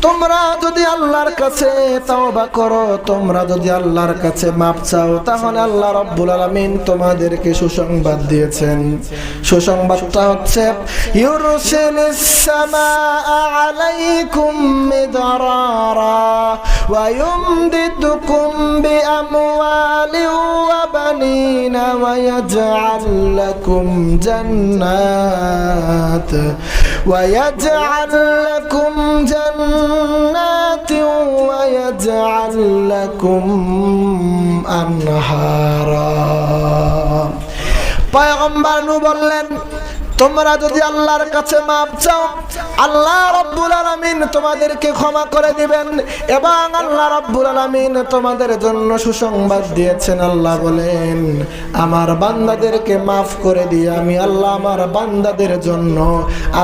তোমরা যদি আল্লাহর কাছে তওবা করো, তোমরা যদি আল্লাহর কাছে মাপ চাও, তাহলে আল্লাহ রাব্বুল আলামিন তোমাদেরকে সুসংবাদ দিয়েছেন। সুসংবাদটা হচ্ছে ইউরসিলিস সামাআ আলাইকুম মিদরারা ওয়া ইউমদিদুকুম বিআমওয়ালিন ওয়া বানিনা ওয়া ইয়াজআল লাকুম জান্নাত ويجعل لكم جنات ويجعل لكم أنهارا পয়গম্বর নূহ বললেন, তোমরা যদি আল্লাহর কাছে মাপ চাও, আল্লাহ রাব্বুল আলামিন তোমাদেরকে ক্ষমা করে দিবেন। এবং আল্লাহ রাব্বুল আলামিন তোমাদের জন্য সুসংবাদ দিয়েছেন। আল্লাহ বলেন, আমার বান্দাদেরকে মাফ করে দিয়ে আমি আল্লাহ আমার বান্দাদের জন্য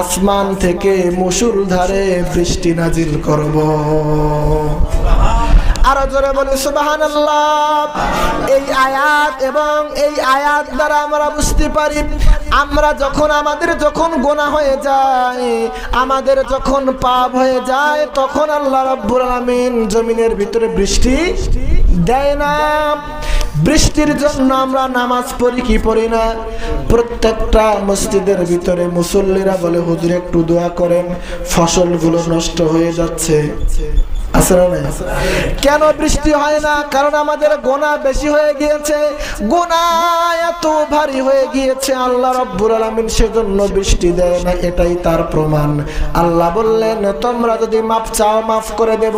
আসমান থেকে মুষলধারে বৃষ্টি নাজিল করব। আরো জোরে বলি সুবহানাল্লাহ। এই আয়াত এবং এই আয়াত দ্বারা আমরা বুঝতে পারি, আমরা যখন আমাদের যখন গুনাহ হয়ে যায়, আমাদের যখন পাপ হয়ে যায়, তখন আল্লাহ রাব্বুল আলামিন জমিনের ভিতরে বৃষ্টি দেয় না। বৃষ্টির জন্য আমরা নামাজ পড়ি কি পড়ি না? প্রত্যেকটা মসজিদের ভিতরে মুসল্লিরা বলে, হুজুর একটু দোয়া করেন, ফসলগুলো নষ্ট হয়ে যাচ্ছে। কেন বৃষ্টি হয় না? কারণ আমাদের গুনাহ বেশি হয়ে গিয়েছে, গুনাহ এত ভারী হয়ে গিয়েছে, আল্লাহ রাব্বুল আলামিন সেজন্য বৃষ্টি দেয় না। এটাই তার প্রমাণ। আল্লাহ বললেন, তোমরা যদি মাফ চাও মাফ করে দেব,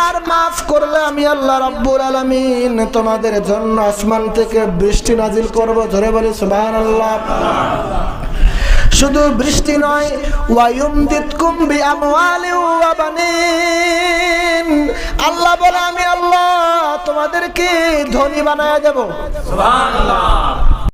আর মাফ করলে আমি আল্লাহ রাব্বুল আলামিন তোমাদের জন্য আসমান থেকে বৃষ্টি নাজিল করব। ধরে বলি সুবহানাল্লাহ। শুধু বৃষ্টি নয়, ওয়ায়ুমদিদকুম বিআমওয়ালিন ওয়া বানিন, আল্লাহ বলে আমি আল্লাহ তোমাদেরকে ধনী বানায় দেব। সুবহানাল্লাহ।